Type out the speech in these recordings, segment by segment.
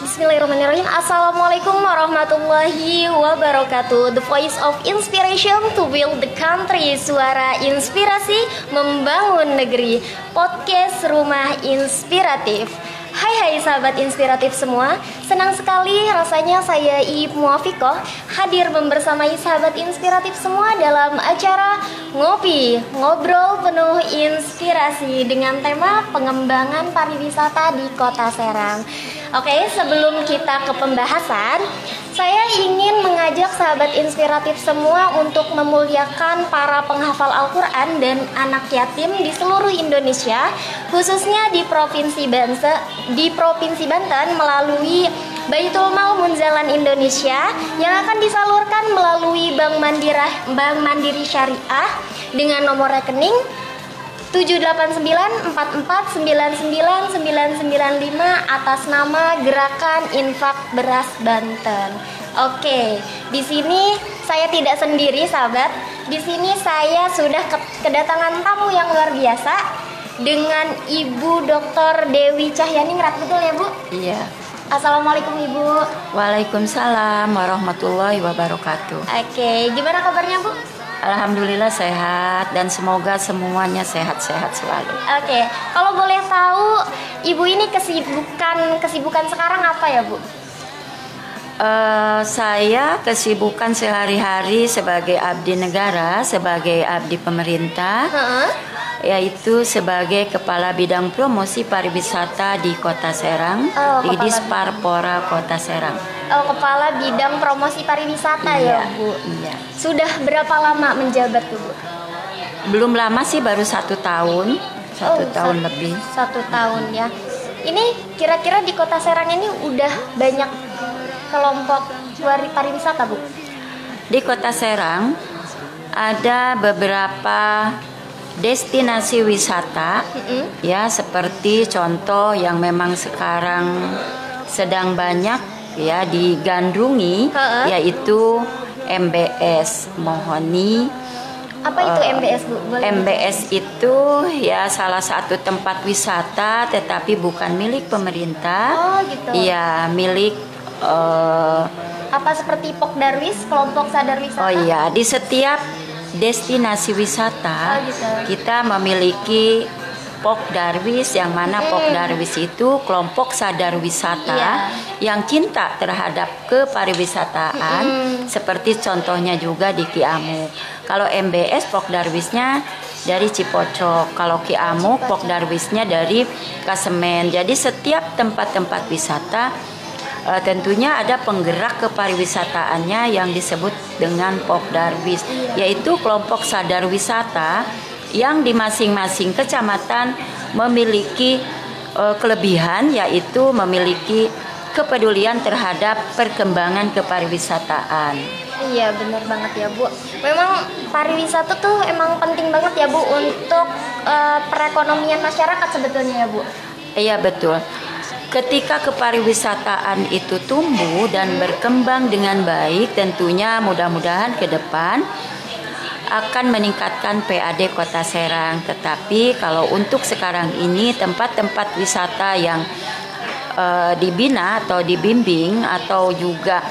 Bismillahirrahmanirrahim. Assalamualaikum warahmatullahi wabarakatuh. The voice of inspiration to build the country. Suara inspirasi membangun negeri. Podcast Rumah Inspiratif. Hai sahabat inspiratif semua. Senang sekali rasanya saya Iip Muafikoh hadir membersamai sahabat inspiratif semua dalam acara Ngopi, ngobrol penuh inspirasi dengan tema pengembangan pariwisata di Kota Serang. Oke, sebelum kita ke pembahasan, saya ingin mengajak sahabat inspiratif semua untuk memuliakan para penghafal Al-Quran dan anak yatim di seluruh Indonesia, khususnya di Provinsi Banten melalui Baitul Mal Munzalan Indonesia yang akan disalurkan melalui Bank Mandiri Syariah dengan nomor rekening 78944999995 atas nama Gerakan Infak Beras Banten. Oke, di sini saya tidak sendiri, sahabat. Di sini saya sudah kedatangan tamu yang luar biasa dengan Ibu Dr. Dewi Cahyani-Ningrat, betul ya, Bu? Iya. Assalamualaikum, Ibu. Waalaikumsalam warahmatullahi wabarakatuh. Oke, gimana kabarnya, Bu? Alhamdulillah sehat dan semoga semuanya sehat-sehat selalu. Oke, kalau boleh tahu Ibu ini kesibukan sekarang apa ya, Bu? Saya kesibukan sehari-hari sebagai abdi negara, sebagai abdi pemerintah, yaitu sebagai Kepala Bidang Promosi Pariwisata di Kota Serang, di Disparpora Kota Serang. Oh, Kepala Bidang Promosi Pariwisata ya, Bu? Iya. Sudah berapa lama menjabat tuh, Bu? Belum lama sih, baru 1 tahun. Satu tahun lebih. 1 tahun ya. Ini kira-kira di Kota Serang ini udah banyak kelompok pariwisata, Bu? Di Kota Serang ada beberapa destinasi wisata, ya, seperti contoh yang memang sekarang sedang banyak ya digandrungi, yaitu MBS Mohoni. Apa itu MBS, Bu? Boleh MBS itu ya salah satu tempat wisata, tetapi bukan milik pemerintah. Oh, gitu. Iya, milik apa seperti Pok Darwis, kelompok sadar wisata? Oh iya, di setiap destinasi wisata kita memiliki Pok Darwis, yang mana Pok Darwis itu kelompok sadar wisata yang cinta terhadap kepariwisataan, seperti contohnya juga di Kiamuk. Kalau MBS Pok Darwisnya dari Cipocok, kalau Kiamuk Pok Darwisnya dari Kasemen. Jadi setiap tempat-tempat wisata tentunya ada penggerak kepariwisataannya yang disebut dengan Pok Darwis, yaitu kelompok sadar wisata yang di masing-masing kecamatan memiliki kelebihan, yaitu memiliki kepedulian terhadap perkembangan kepariwisataan. Iya, benar banget ya, Bu. Memang pariwisata tuh emang penting banget ya, Bu, untuk perekonomian masyarakat sebetulnya ya, Bu. Iya, betul. Ketika kepariwisataan itu tumbuh dan berkembang dengan baik, tentunya mudah-mudahan ke depan akan meningkatkan PAD Kota Serang. Tetapi kalau untuk sekarang ini tempat-tempat wisata yang dibina atau dibimbing atau juga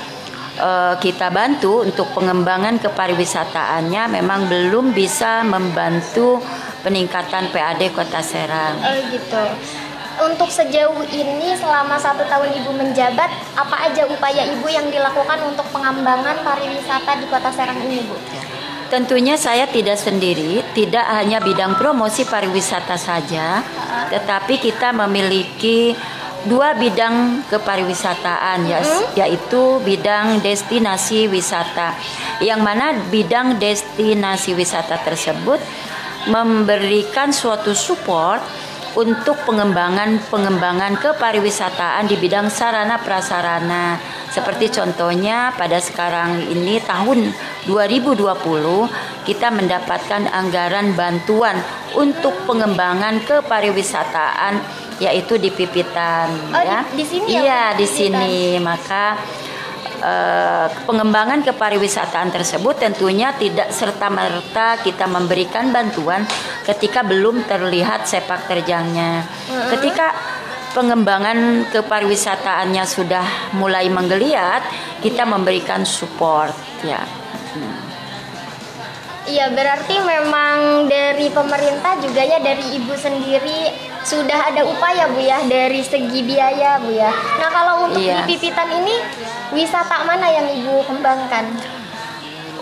kita bantu untuk pengembangan kepariwisataannya memang belum bisa membantu peningkatan PAD Kota Serang. Oh, gitu. Untuk sejauh ini selama 1 tahun Ibu menjabat, apa aja upaya Ibu yang dilakukan untuk pengembangan pariwisata di Kota Serang ini, Bu? Tentunya saya tidak sendiri, tidak hanya bidang promosi pariwisata saja, tetapi kita memiliki 2 bidang kepariwisataan, yaitu bidang destinasi wisata, yang mana bidang destinasi wisata tersebut memberikan suatu support untuk pengembangan kepariwisataan di bidang sarana prasarana. Seperti contohnya pada sekarang ini tahun 2020 kita mendapatkan anggaran bantuan untuk pengembangan kepariwisataan, yaitu di Pipitan. Di sini ya? Iya, di sini. Maka pengembangan kepariwisataan tersebut tentunya tidak serta-merta kita memberikan bantuan ketika belum terlihat sepak terjangnya. Ketika pengembangan kepariwisataannya sudah mulai menggeliat, kita memberikan support ya. Iya, berarti memang dari pemerintah juga ya, dari Ibu sendiri sudah ada upaya Bu ya dari segi biaya Bu ya. Nah, kalau untuk di Pipitan ini wisata mana yang Ibu kembangkan?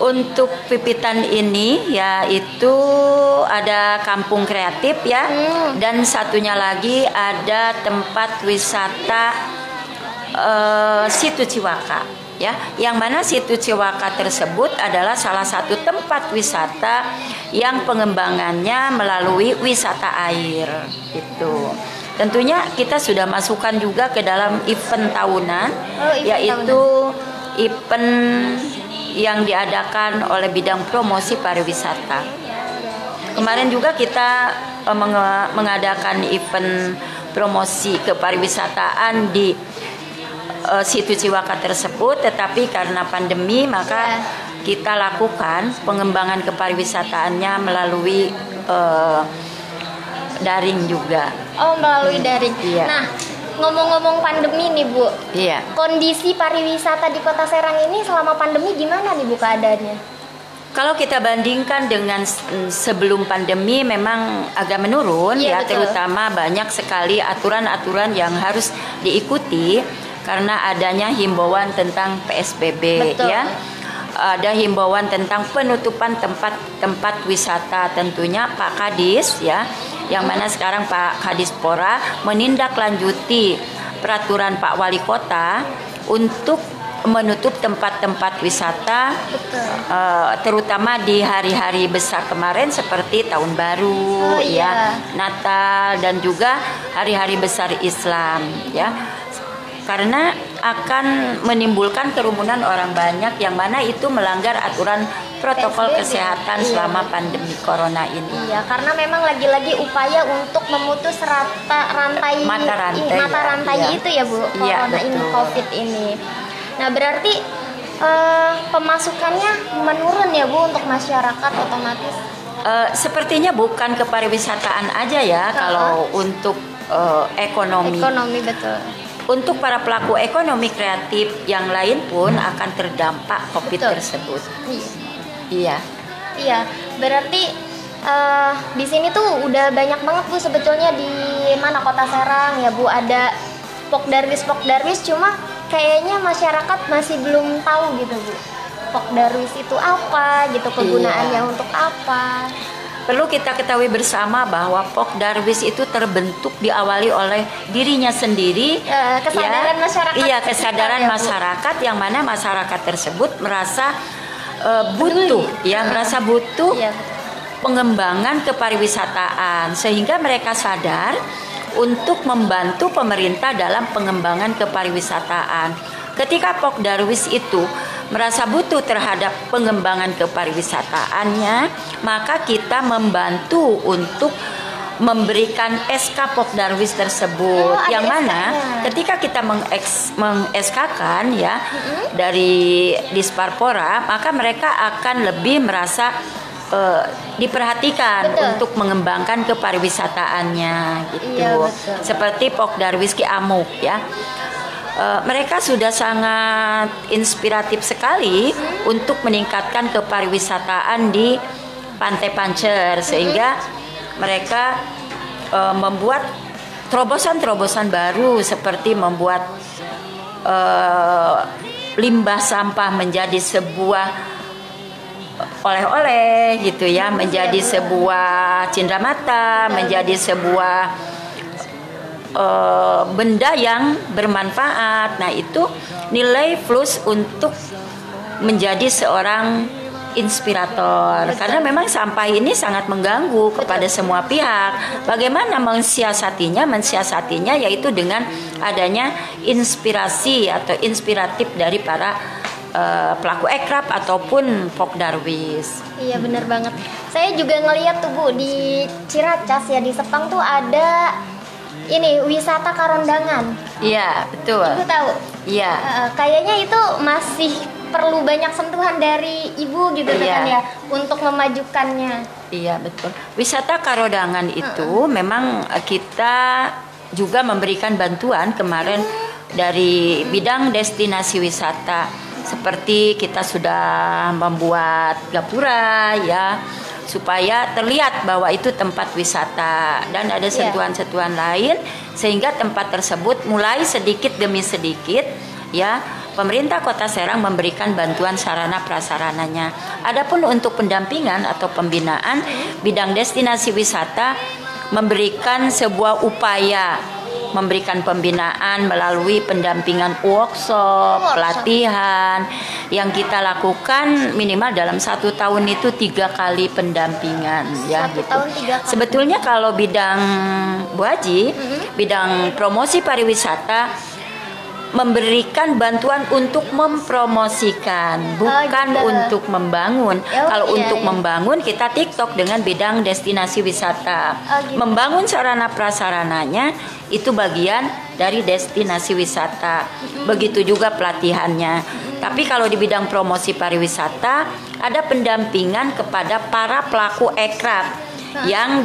Untuk Pipitan ini yaitu ada kampung kreatif ya, dan satunya lagi ada tempat wisata Situ Ciwaka. Ya, yang mana Situ Ciwaka tersebut adalah salah satu tempat wisata yang pengembangannya melalui wisata air itu. Tentunya kita sudah masukkan juga ke dalam event tahunan, yaitu event yang diadakan oleh bidang promosi pariwisata. Kemarin juga kita mengadakan event promosi kepariwisataan di Situ Ciwaka tersebut, tetapi karena pandemi maka kita lakukan pengembangan kepariwisataannya melalui daring juga. Oh, melalui daring. Iya. Nah, ngomong-ngomong pandemi nih Bu, kondisi pariwisata di Kota Serang ini selama pandemi gimana nih Bu keadaannya? Kalau kita bandingkan dengan sebelum pandemi memang agak menurun ya, terutama banyak sekali aturan-aturan yang harus diikuti karena adanya himbauan tentang PSBB ya. Ada himbauan tentang penutupan tempat-tempat wisata, tentunya Pak Kadis ya, yang mana sekarang Pak Kadispora menindaklanjuti peraturan Pak Wali Kota untuk menutup tempat-tempat wisata, terutama di hari-hari besar kemarin seperti Tahun Baru, Natal, dan juga hari-hari besar Islam, ya. Karena akan menimbulkan kerumunan orang banyak, yang mana itu melanggar aturan protokol kesehatan selama pandemi corona ini. Iya, karena memang lagi-lagi upaya untuk memutus mata rantai itu ya Bu, corona ini, COVID ini. Nah, berarti pemasukannya menurun ya Bu untuk masyarakat otomatis? Sepertinya bukan kepariwisataan aja ya, kalau untuk ekonomi. Ekonomi, betul. Untuk para pelaku ekonomi kreatif yang lain pun akan terdampak COVID tersebut. Iya. Iya, berarti di sini tuh udah banyak banget Bu sebetulnya di mana Kota Serang ya Bu, ada Pokdarwis, cuma kayaknya masyarakat masih belum tahu gitu Bu. Pokdarwis itu apa gitu, kegunaannya untuk apa. Perlu kita ketahui bersama bahwa Pokdarwis itu terbentuk diawali oleh dirinya sendiri, kesadaran masyarakat. Iya, kesadaran masyarakat yang mana masyarakat tersebut merasa butuh, merasa butuh pengembangan kepariwisataan, sehingga mereka sadar untuk membantu pemerintah dalam pengembangan kepariwisataan. Ketika Pokdarwis itu merasa butuh terhadap pengembangan kepariwisataannya, maka kita membantu untuk memberikan SK Pokdarwis tersebut, yang mana ketika kita meng-SK-kan ya dari Disparpora, maka mereka akan lebih merasa diperhatikan untuk mengembangkan kepariwisataannya gitu. Seperti Pokdarwis Ki Amuk ya. Mereka sudah sangat inspiratif sekali untuk meningkatkan kepariwisataan di Pantai Pancer, sehingga mereka membuat terobosan-terobosan baru seperti membuat limbah sampah menjadi sebuah oleh-oleh gitu ya, menjadi sebuah cindramata, menjadi sebuah benda yang bermanfaat. Nah, itu nilai plus untuk menjadi seorang inspirator. Karena memang sampah ini sangat mengganggu kepada semua pihak. Bagaimana mensiasatinya yaitu dengan adanya inspirasi atau inspiratif dari para pelaku ekraf ataupun Pokdarwis. Iya, benar banget. Saya juga ngeliat tuh Bu di Ciracas ya, di Sepang tuh ada ini wisata Karondangan. Iya, betul. Ibu tahu? Iya. Kayaknya itu masih perlu banyak sentuhan dari Ibu gitu kan ya, untuk memajukannya. Iya, betul. Wisata Karondangan itu memang kita juga memberikan bantuan kemarin dari bidang destinasi wisata, seperti kita sudah membuat gapura ya, supaya terlihat bahwa itu tempat wisata, dan ada sentuhan-sentuhan lain sehingga tempat tersebut mulai sedikit demi sedikit ya, pemerintah Kota Serang memberikan bantuan sarana prasarananya. Adapun untuk pendampingan atau pembinaan, bidang destinasi wisata memberikan sebuah upaya memberikan pembinaan melalui pendampingan workshop, pelatihan yang kita lakukan minimal dalam 1 tahun itu 3 kali pendampingan ya gitu. Sebetulnya kalau bidang Bu Haji, bidang promosi pariwisata memberikan bantuan untuk mempromosikan, bukan untuk membangun. Kalau untuk membangun, kita TikTok dengan bidang destinasi wisata. Membangun sarana prasarananya itu bagian dari destinasi wisata. Begitu juga pelatihannya. Tapi kalau di bidang promosi pariwisata ada pendampingan kepada para pelaku ekraf yang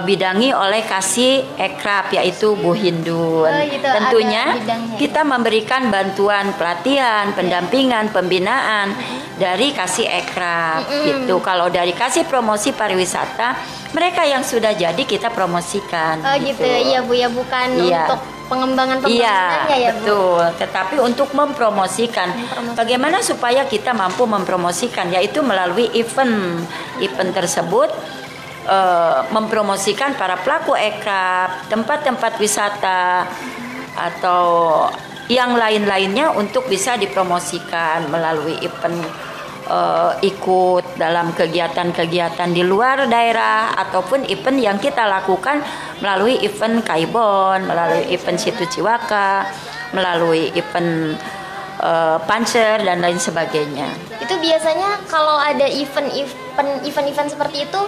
bidangi oleh Kasih Ekraf, yaitu Bu Hindun. Tentunya kita memberikan bantuan pelatihan, pendampingan, pembinaan dari Kasih Ekraf gitu. Kalau dari Kasih Promosi Pariwisata, mereka yang sudah jadi kita promosikan. Gitu. Iya Bu ya, bukan untuk pengembangan ya betul, tetapi untuk mempromosikan. Bagaimana supaya kita mampu mempromosikan, yaitu melalui event tersebut. Mempromosikan para pelaku ekraf, tempat-tempat wisata atau yang lain-lainnya untuk bisa dipromosikan melalui event, ikut dalam kegiatan-kegiatan di luar daerah ataupun event yang kita lakukan melalui event Kaibon, melalui event Situ Ciwaka, melalui event Pancer dan lain sebagainya. Itu biasanya kalau ada event seperti itu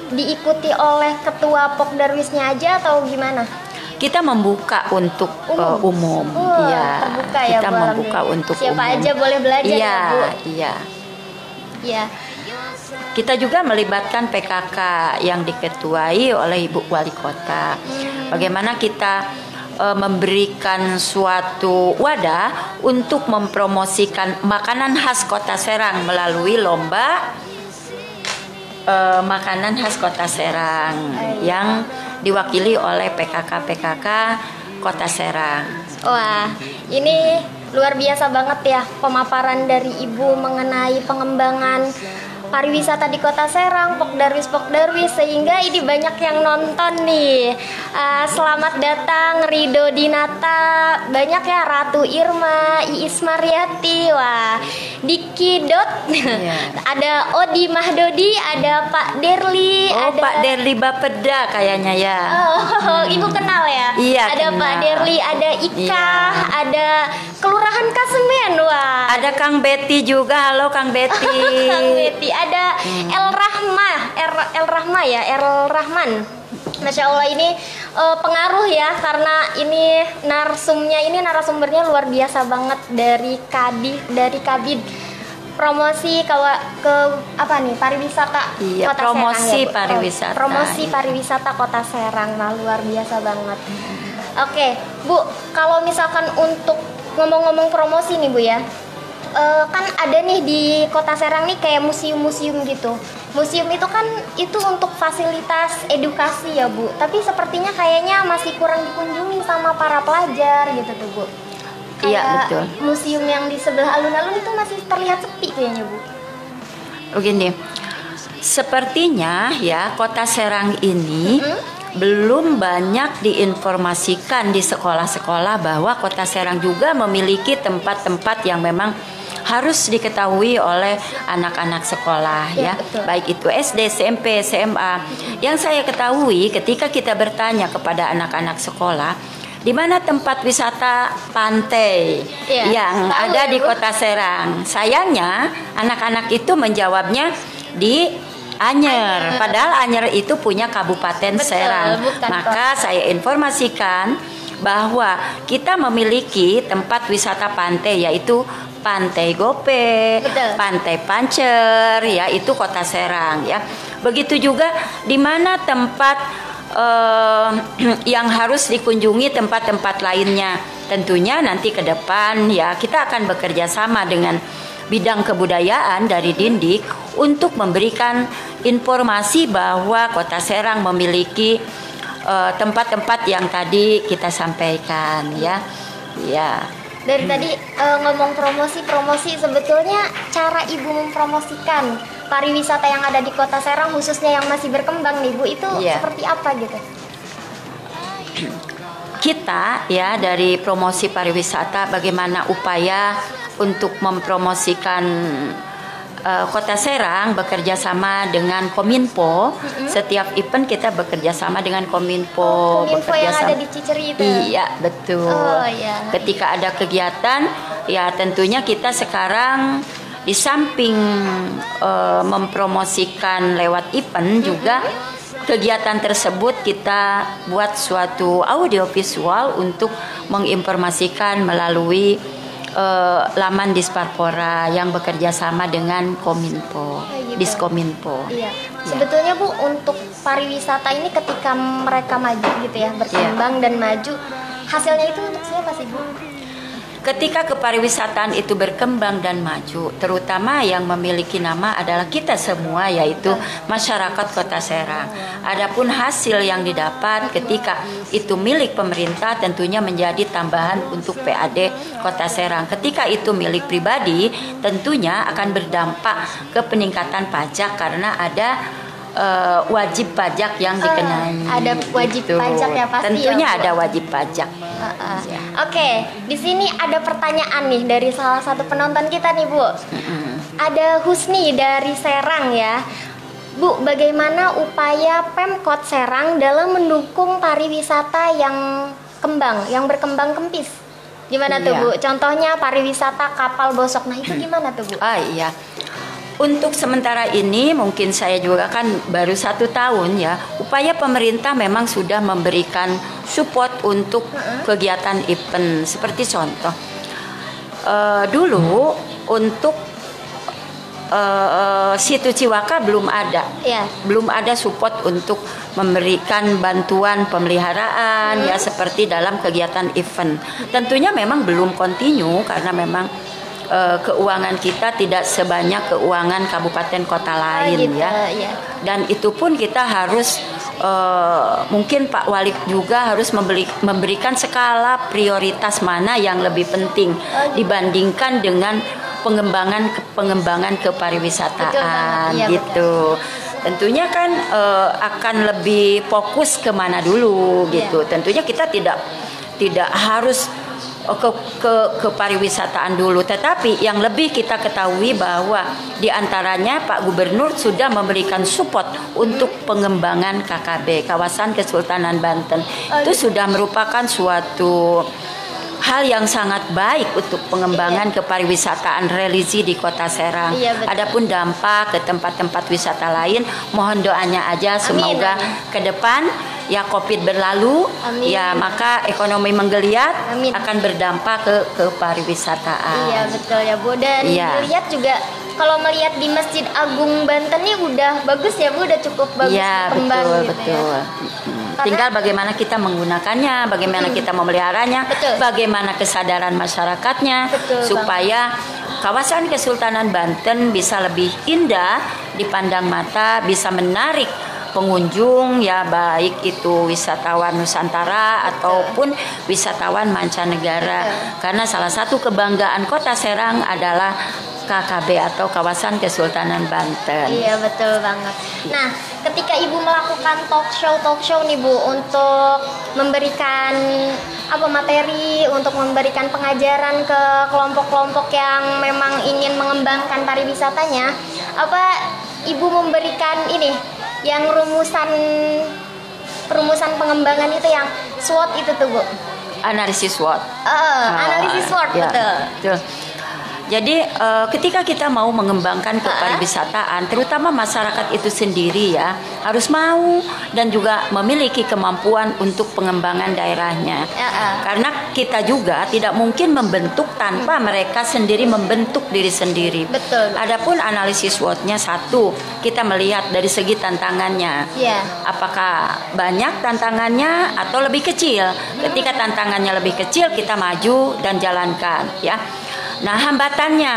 diikuti oleh ketua Pokdarwisnya aja atau gimana? Kita membuka untuk umum. Iya. Terbuka ya, kita membuka untuk siapa umum. aja boleh belajar ya, Bu. Iya. Kita juga melibatkan PKK yang diketuai oleh Ibu Wali Kota. Bagaimana kita memberikan suatu wadah untuk mempromosikan makanan khas Kota Serang melalui lomba makanan khas Kota Serang yang diwakili oleh PKK Kota Serang. Wah, ini luar biasa banget ya pemaparan dari Ibu mengenai pengembangan pariwisata di Kota Serang, Pokdarwis, sehingga ini banyak yang nonton nih. Selamat datang Rido Dinata, banyak ya, Ratu Irma, Iis Mariati, wah, Diki Dot, ada Odi Mahdodi, ada Pak Derli, ada Pak Derli Bapeda kayaknya ya. Ibu kenal ya? Iya, ada kenal. Pak Derli, ada Ika, ada Kelurahan Kasemen, wah. Ada Kang Betty juga, halo Kang Betty. Kang Betty, ada El Rahman. Masya Allah, ini pengaruh ya, karena ini narasumbernya luar biasa banget dari Kabid promosi ke apa nih, pariwisata Kota promosi Serang ya, Bu? pariwisata. Promosi pariwisata Kota Serang, nah luar biasa banget. Oke, Bu, kalau misalkan untuk ngomong-ngomong promosi nih Bu ya, kan ada nih di Kota Serang nih kayak museum-museum gitu. Museum itu kan itu untuk fasilitas edukasi ya Bu, tapi sepertinya kayaknya masih kurang dikunjungi sama para pelajar gitu tuh Bu. Iya betul. Museum yang di sebelah alun-alun itu masih terlihat sepi kayaknya Bu. Begini, sepertinya ya Kota Serang ini belum banyak diinformasikan di sekolah-sekolah bahwa Kota Serang juga memiliki tempat-tempat yang memang harus diketahui oleh anak-anak sekolah ya, baik itu SD, SMP, SMA. Yang saya ketahui ketika kita bertanya kepada anak-anak sekolah, di mana tempat wisata pantai yang ada di Kota Serang, sayangnya anak-anak itu menjawabnya di Anyer, padahal Anyer itu punya Kabupaten Serang. Maka saya informasikan bahwa kita memiliki tempat wisata pantai, yaitu Pantai Gope, Pantai Pancer, ya itu Kota Serang ya. Begitu juga di mana tempat yang harus dikunjungi tempat-tempat lainnya. Tentunya nanti ke depan ya kita akan bekerja sama dengan bidang kebudayaan dari Dindik untuk memberikan informasi bahwa Kota Serang memiliki tempat-tempat yang tadi kita sampaikan ya. Ya. Dari tadi ngomong promosi sebetulnya cara Ibu mempromosikan pariwisata yang ada di Kota Serang khususnya yang masih berkembang nih Bu itu seperti apa gitu? Kita ya dari promosi pariwisata bagaimana upaya untuk mempromosikan Kota Serang bekerja sama dengan Kominfo. Setiap event kita bekerja sama dengan Kominfo. Kominfo yang ada di Ciceri itu. Iya, betul. Ketika ada kegiatan, ya tentunya kita sekarang di samping mempromosikan lewat event juga kegiatan tersebut kita buat suatu audio visual untuk menginformasikan melalui laman Disparpora yang bekerja sama dengan Kominfo, Diskominfo. Iya. Sebetulnya Bu untuk pariwisata ini ketika mereka maju gitu ya, berkembang dan maju, hasilnya itu untuk siapa sih Bu? Ketika kepariwisataan itu berkembang dan maju, terutama yang memiliki nama adalah kita semua, yaitu masyarakat Kota Serang. Adapun hasil yang didapat ketika itu milik pemerintah tentunya menjadi tambahan untuk PAD Kota Serang. Ketika itu milik pribadi tentunya akan berdampak ke peningkatan pajak karena ada wajib pajak yang dikenai. Ada wajib pajak ya pasti. Tentunya ya, ada wajib pajak. Ya. Oke, di sini ada pertanyaan nih dari salah satu penonton kita nih Bu. Ada Husni dari Serang ya. Bu, bagaimana upaya Pemkot Serang dalam mendukung pariwisata yang berkembang kempis? Gimana tuh Bu? Contohnya pariwisata kapal bosok. Nah itu gimana tuh Bu? Iya. Untuk sementara ini mungkin saya juga kan baru 1 tahun ya. Upaya pemerintah memang sudah memberikan support untuk kegiatan event. Seperti contoh dulu untuk situ Ciwaka belum ada, belum ada support untuk memberikan bantuan pemeliharaan ya seperti dalam kegiatan event. Tentunya memang belum kontinu karena memang keuangan kita tidak sebanyak keuangan kabupaten kota lain dan itu pun kita harus mungkin Pak Wali juga harus memberikan skala prioritas mana yang lebih penting dibandingkan dengan pengembangan kepariwisataan gitu. Tentunya kan akan lebih fokus kemana dulu gitu. Tentunya kita tidak harus ke pariwisataan dulu, tetapi yang lebih kita ketahui bahwa diantaranya Pak Gubernur sudah memberikan support untuk pengembangan KKB kawasan Kesultanan Banten. Itu sudah merupakan suatu hal yang sangat baik untuk pengembangan kepariwisataan religi di Kota Serang. Adapun dampak ke tempat-tempat wisata lain, mohon doanya aja semoga ke depan ya Covid berlalu, ya maka ekonomi menggeliat akan berdampak ke pariwisataan. Iya betul ya Bu. Dan dilihat juga kalau melihat di Masjid Agung Banten ini udah bagus ya Bu, udah cukup bagus berkembang betul. Tinggal bagaimana kita menggunakannya, bagaimana kita memeliharanya, bagaimana kesadaran masyarakatnya supaya kawasan Kesultanan Banten bisa lebih indah dipandang mata, bisa menarik pengunjung ya, baik itu wisatawan Nusantara ataupun wisatawan mancanegara. Karena salah satu kebanggaan Kota Serang adalah KKB atau kawasan Kesultanan Banten. Iya betul banget. Nah, ketika Ibu melakukan talk show nih Bu untuk memberikan materi, untuk memberikan pengajaran ke kelompok-kelompok yang memang ingin mengembangkan pariwisatanya, Ibu memberikan ini yang rumusan pengembangan itu yang SWOT itu tuh Bu. Analisis SWOT. Analisis SWOT betul. Jadi ketika kita mau mengembangkan kepariwisataan, terutama masyarakat itu sendiri ya, harus mau dan juga memiliki kemampuan untuk pengembangan daerahnya. Karena kita juga tidak mungkin membentuk tanpa mereka sendiri membentuk diri sendiri. Betul. Adapun analisis SWOT-nya satu, kita melihat dari segi tantangannya. Apakah banyak tantangannya atau lebih kecil? Ketika tantangannya lebih kecil, kita maju dan jalankan ya. Nah, hambatannya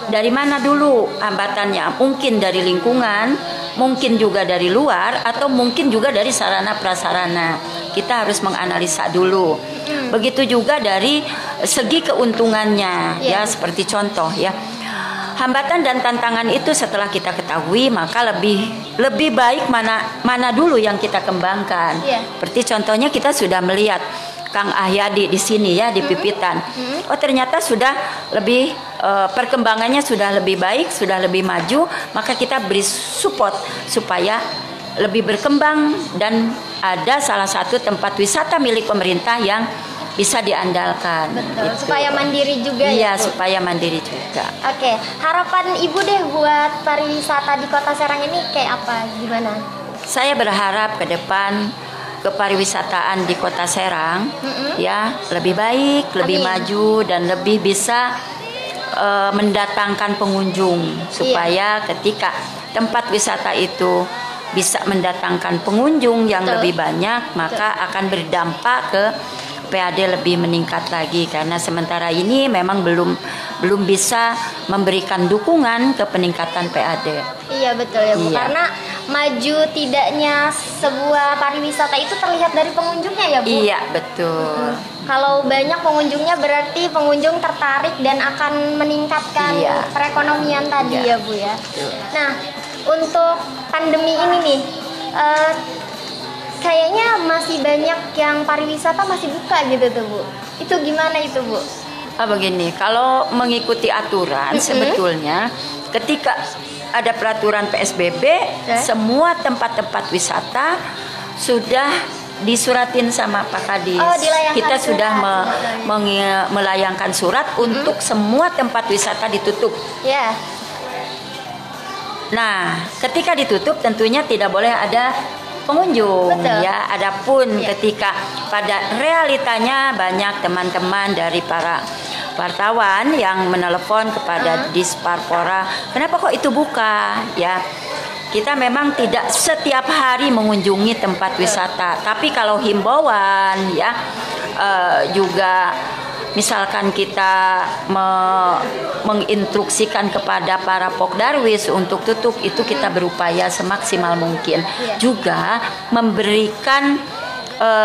dari mana dulu? Hambatannya mungkin dari lingkungan, mungkin juga dari luar, atau mungkin juga dari sarana prasarana. Kita harus menganalisa dulu. Begitu juga dari segi keuntungannya, ya seperti contoh ya. Hambatan dan tantangan itu setelah kita ketahui, maka lebih baik mana dulu yang kita kembangkan. Seperti contohnya kita sudah melihat Kang Ahyadi di sini ya, di Pipitan. Oh, ternyata sudah lebih perkembangannya sudah lebih baik, sudah lebih maju, maka kita beri support supaya lebih berkembang dan ada salah satu tempat wisata milik pemerintah yang bisa diandalkan. Betul. Gitu. Supaya mandiri juga ya. Iya, supaya mandiri juga. Oke, harapan Ibu deh buat pariwisata di Kota Serang ini kayak apa? Gimana? Saya berharap ke depan kepariwisataan di Kota Serang ya lebih baik, lebih maju dan lebih bisa mendatangkan pengunjung supaya ketika tempat wisata itu bisa mendatangkan pengunjung yang lebih banyak, maka akan berdampak ke PAD lebih meningkat lagi, karena sementara ini memang belum bisa memberikan dukungan ke peningkatan PAD. Iya betul ya Bu, karena maju tidaknya sebuah pariwisata itu terlihat dari pengunjungnya ya Bu. Iya betul. Kalau banyak pengunjungnya berarti pengunjung tertarik dan akan meningkatkan perekonomian tadi ya Bu ya. Nah, untuk pandemi ini nih, kayaknya masih banyak yang pariwisata masih buka gitu tuh Bu. Itu gimana itu Bu? Begini, kalau mengikuti aturan sebetulnya ketika ada peraturan PSBB, semua tempat-tempat wisata sudah disuratin sama Pak Kadis. Kita sudah melayangkan surat untuk semua tempat wisata ditutup. Nah, ketika ditutup tentunya tidak boleh ada pengunjung. Ya, adapun ketika pada realitanya banyak teman-teman dari para wartawan yang menelepon kepada Disparpora, kenapa kok itu buka? Ya, kita memang tidak setiap hari mengunjungi tempat wisata, tapi kalau himbauan ya juga misalkan kita menginstruksikan kepada para Pokdarwis untuk tutup, itu kita berupaya semaksimal mungkin. Juga memberikan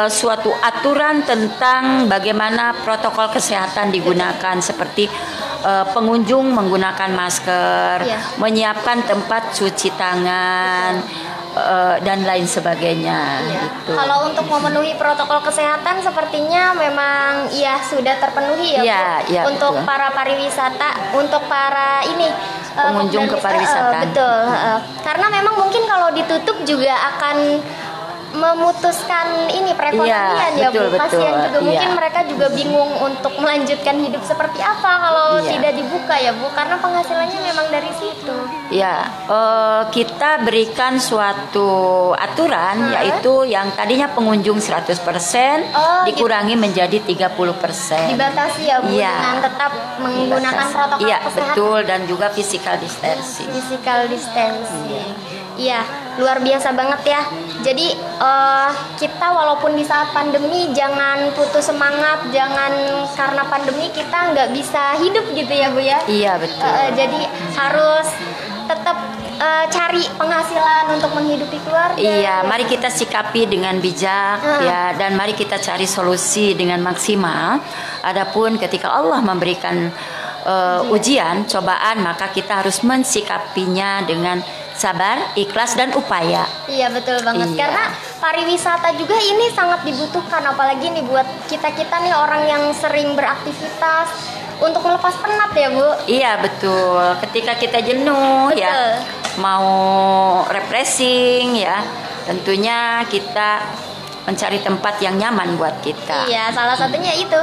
suatu aturan tentang bagaimana protokol kesehatan digunakan, seperti pengunjung menggunakan masker, menyiapkan tempat cuci tangan, dan lain sebagainya. Gitu. Kalau untuk memenuhi protokol kesehatan sepertinya memang sudah terpenuhi ya Bu? Untuk betul. Para pariwisata, untuk para pengunjung kepariwisataan. Betul. Karena memang mungkin kalau ditutup juga akan memutuskan perekonomian ya Bu. Kasihan juga mungkin mereka juga bingung untuk melanjutkan hidup seperti apa kalau tidak dibuka ya Bu, karena penghasilannya memang dari situ. Kita berikan suatu aturan yaitu yang tadinya pengunjung 100% dikurangi menjadi 30%. Dibatasi ya Bu, dengan tetap menggunakan protokol kesehatan. Betul, dan juga physical distancing. Iya, luar biasa banget ya. Jadi kita walaupun di saat pandemi jangan putus semangat, jangan karena pandemi kita nggak bisa hidup gitu ya Bu ya. Iya betul. Jadi harus tetap cari penghasilan untuk menghidupi keluarga. Iya, mari kita sikapi dengan bijak ya, dan mari kita cari solusi dengan maksimal. Adapun ketika Allah memberikan ujian, cobaan, maka kita harus mensikapinya dengan sabar, ikhlas, dan upaya. Iya betul banget. Karena pariwisata juga ini sangat dibutuhkan, apalagi nih buat kita-kita nih orang yang sering beraktivitas untuk melepas penat ya Bu. Iya betul. Ketika kita jenuh mau refreshing ya, tentunya kita mencari tempat yang nyaman buat kita. Iya, salah satunya itu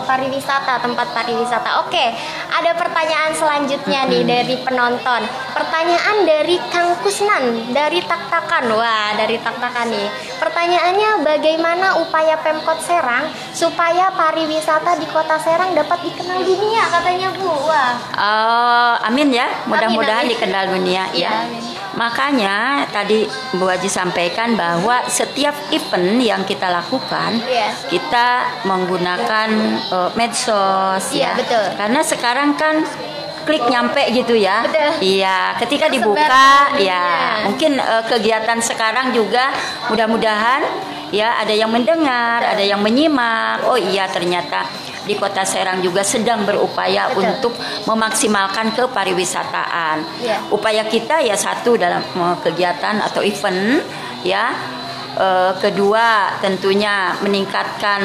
pariwisata, tempat pariwisata. Oke, ada pertanyaan selanjutnya nih dari penonton. Pertanyaan dari Kang Kusnan dari Taktakan. Wah, dari Taktakan nih. Pertanyaannya, bagaimana upaya Pemkot Serang supaya pariwisata di Kota Serang dapat dikenal dunia, katanya Bu. Wah. Amin ya, mudah-mudahan Amin. dikenal dunia ya. Amin. Makanya tadi Bu Haji sampaikan bahwa setiap event yang kita lakukan, kita menggunakan medsos Iya, ya. betul. Karena sekarang kan klik nyampe gitu ya. Betul. Iya, ketika Tersebar dibuka di dunia. ya, mungkin kegiatan sekarang juga mudah-mudahan ya ada yang mendengar, Betul. ada yang menyimak. Oh iya, ternyata di Kota Serang juga sedang berupaya Betul. untuk memaksimalkan kepariwisataan. Iya. Upaya kita ya satu dalam kegiatan atau event ya. Kedua tentunya meningkatkan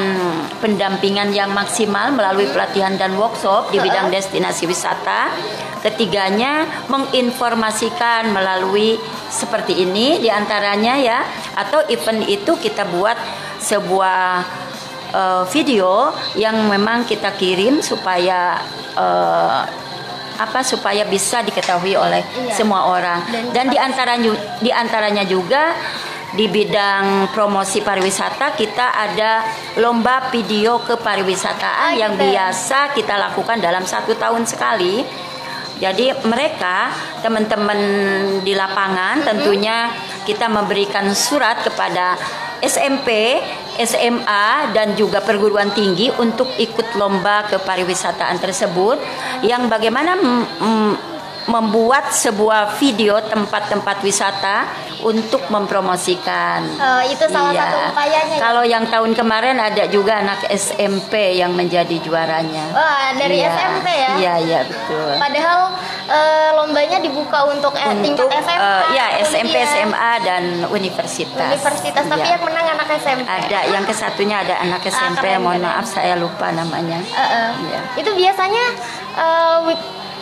pendampingan yang maksimal melalui pelatihan dan workshop di bidang destinasi wisata. Ketiganya menginformasikan melalui seperti ini diantaranya ya, atau event itu kita buat sebuah video yang memang kita kirim supaya supaya bisa diketahui oleh semua orang. Dan diantaranya juga di bidang promosi pariwisata kita ada lomba video kepariwisataan yang biasa kita lakukan dalam 1 tahun sekali. Jadi mereka teman-teman di lapangan tentunya kita memberikan surat kepada SMP, SMA dan juga perguruan tinggi untuk ikut lomba kepariwisataan tersebut yang bagaimana membuat sebuah video tempat-tempat wisata untuk mempromosikan. Itu salah satu upayanya. Kalau yang tahun kemarin ada juga anak SMP yang menjadi juaranya. Wah, dari SMP ya? Iya, betul. Padahal lombanya dibuka untuk tingkat SMA. Ya, SMP, SMA dan universitas. Tapi yang menang anak SMP. Ada, yang kesatunya ada anak SMP. Mohon maaf saya lupa namanya. Ya. Itu biasanya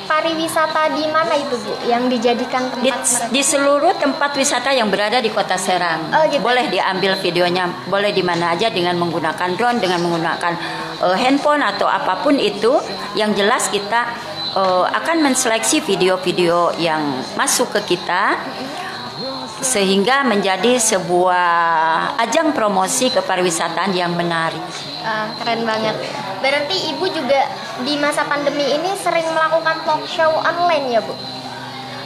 pariwisata di mana itu Bu yang dijadikan tempat di seluruh tempat wisata yang berada di Kota Serang. Gitu. Boleh diambil videonya, boleh di mana aja dengan menggunakan drone, dengan menggunakan handphone atau apapun itu. Yang jelas kita akan menseleksi video-video yang masuk ke kita sehingga menjadi sebuah ajang promosi kepariwisataan yang menarik. Keren banget. Berarti Ibu juga di masa pandemi ini sering melakukan talk show online ya Bu?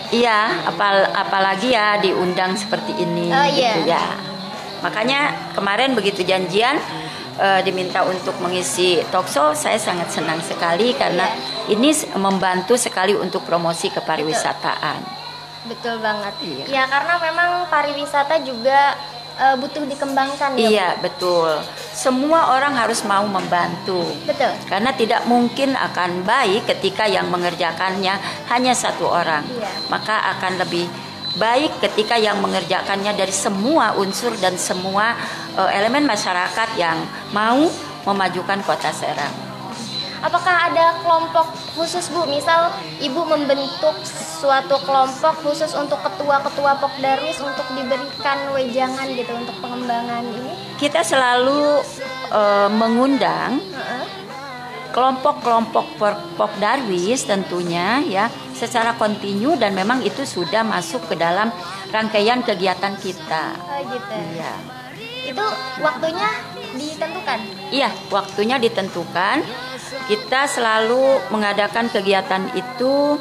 Iya, apalagi ya diundang seperti ini. Gitu ya. Makanya kemarin begitu janjian diminta untuk mengisi talk show, saya sangat senang sekali karena ini membantu sekali untuk promosi kepariwisataan. Betul banget. Ya karena memang pariwisata juga butuh dikembangkan ya. Iya, betul. Semua orang harus mau membantu. Betul. Karena tidak mungkin akan baik ketika yang mengerjakannya hanya satu orang. Maka akan lebih baik ketika yang mengerjakannya dari semua unsur dan semua elemen masyarakat yang mau memajukan Kota Serang. Apakah ada kelompok khusus Bu? Misal Ibu membentuk suatu kelompok khusus untuk ketua-ketua Pokdarwis untuk diberikan wejangan gitu untuk pengembangan ini? Kita selalu mengundang kelompok-kelompok Pokdarwis tentunya ya secara kontinu dan memang itu sudah masuk ke dalam rangkaian kegiatan kita. Gitu. Iya. Itu waktunya ditentukan? Iya, waktunya ditentukan. Kita selalu mengadakan kegiatan itu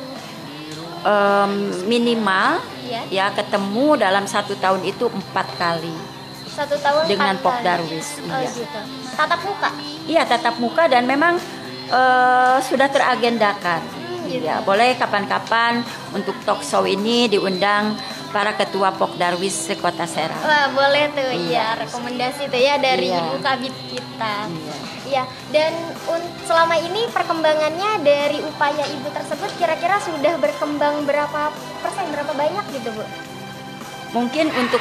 minimal ya ketemu dalam 1 tahun itu 4 kali. 1 tahun dengan 4 Pokdarwis. Iya. Gitu. Tatap muka? Iya, tatap muka dan memang sudah teragendakan. Gitu. Ya, boleh kapan-kapan untuk talk show ini diundang para ketua Pokdarwis Kota Serang. Wah, boleh tuh ya rekomendasi tuh ya dari Ibu Kabid kita. Iya. Dan selama ini perkembangannya dari upaya Ibu tersebut kira-kira sudah berkembang berapa persen, berapa banyak gitu Bu? Mungkin untuk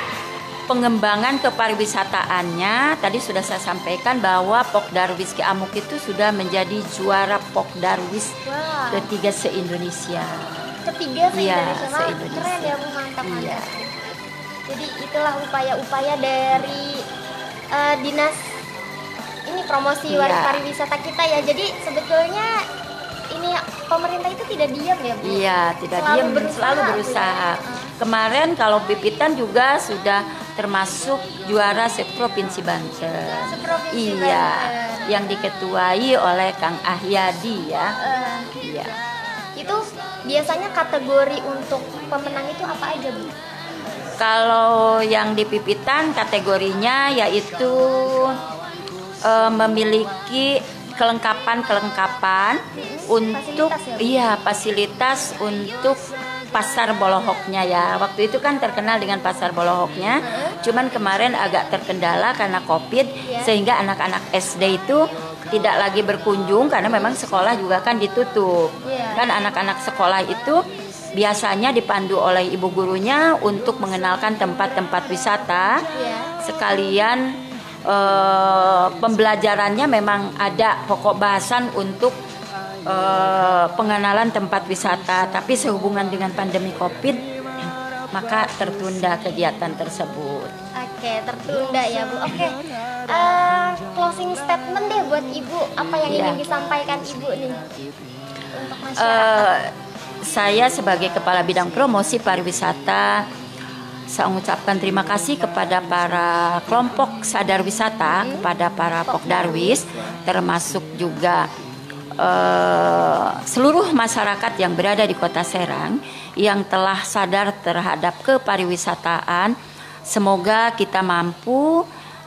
pengembangan kepariwisataannya tadi sudah saya sampaikan bahwa Pokdarwis Ki Amuk itu sudah menjadi juara Pokdarwis ketiga se-Indonesia. Ketiga se-Indonesia. Se-Indonesia. Keren ya Bu, mantap. Jadi itulah upaya-upaya dari dinas ini promosi pariwisata kita ya. Jadi sebetulnya ini pemerintah itu tidak diam ya Bu? Iya, tidak diam, selalu berusaha. Kemarin kalau Pipitan juga sudah termasuk juara seprovinsi Banten. Iya, yang diketuai oleh Kang Ahyadi ya. Iya. Itu biasanya kategori untuk pemenang itu apa aja Bu? Kalau yang di Pipitan kategorinya yaitu memiliki kelengkapan untuk fasilitas untuk pasar Bolohoknya ya. Waktu itu kan terkenal dengan pasar Bolohoknya. Cuman kemarin agak terkendala karena Covid sehingga anak-anak SD itu tidak lagi berkunjung karena memang sekolah juga kan ditutup. Kan anak-anak sekolah itu biasanya dipandu oleh ibu gurunya untuk mengenalkan tempat-tempat wisata. Sekalian pembelajarannya memang ada pokok bahasan untuk pengenalan tempat wisata, tapi sehubungan dengan pandemi Covid maka tertunda kegiatan tersebut. Oke, tertunda ya Bu. Oke, closing statement deh buat Ibu, apa yang ingin disampaikan Ibu nih untuk masyarakat? Saya sebagai Kepala Bidang Promosi Pariwisata, saya mengucapkan terima kasih kepada para kelompok sadar wisata, kepada para Pokdarwis, termasuk juga seluruh masyarakat yang berada di Kota Serang yang telah sadar terhadap kepariwisataan. Semoga kita mampu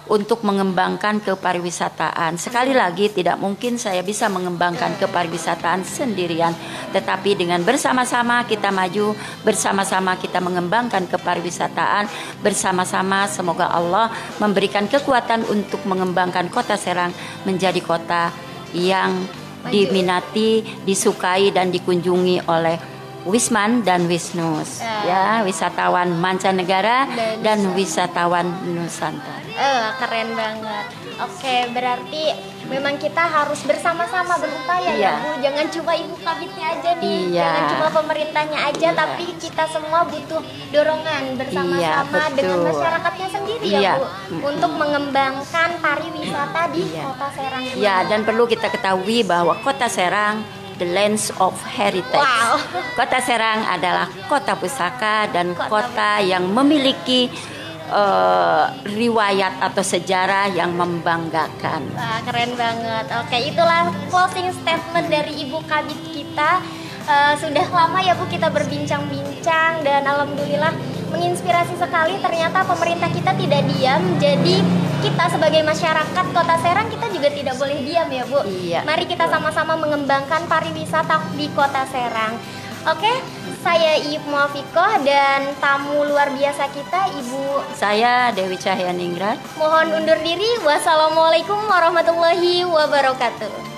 untuk mengembangkan kepariwisataan. Sekali lagi, tidak mungkin saya bisa mengembangkan kepariwisataan sendirian, tetapi dengan bersama-sama kita maju, bersama-sama kita mengembangkan kepariwisataan, bersama-sama semoga Allah memberikan kekuatan untuk mengembangkan Kota Serang menjadi kota yang diminati, disukai dan dikunjungi oleh Wisman dan Wisnus, ya, wisatawan mancanegara dan wisatawan Nusantara. Keren banget. Oke, berarti memang kita harus bersama-sama berupaya ya Bu. Jangan cuma Ibu Kabitnya aja nih, jangan cuma pemerintahnya aja, tapi kita semua butuh dorongan bersama-sama dengan masyarakatnya sendiri ya Bu, untuk mengembangkan pariwisata di Kota Serang. Ya, dan perlu kita ketahui bahwa Kota Serang the lands of heritage. Kota Serang adalah kota pusaka dan kota yang memiliki riwayat atau sejarah yang membanggakan. Wah, keren banget. Oke, itulah closing statement dari Ibu Kabit kita. Sudah lama ya Bu kita berbincang-bincang dan alhamdulillah menginspirasi sekali. Ternyata pemerintah kita tidak diam. Jadi kita sebagai masyarakat Kota Serang kita juga tidak boleh diam ya Bu. Mari kita sama-sama mengembangkan pariwisata di Kota Serang. Oke, saya Iip Muafikoh dan tamu luar biasa kita Ibu. Saya Dewi Cahyaningrat. Mohon undur diri. Wassalamualaikum warahmatullahi wabarakatuh.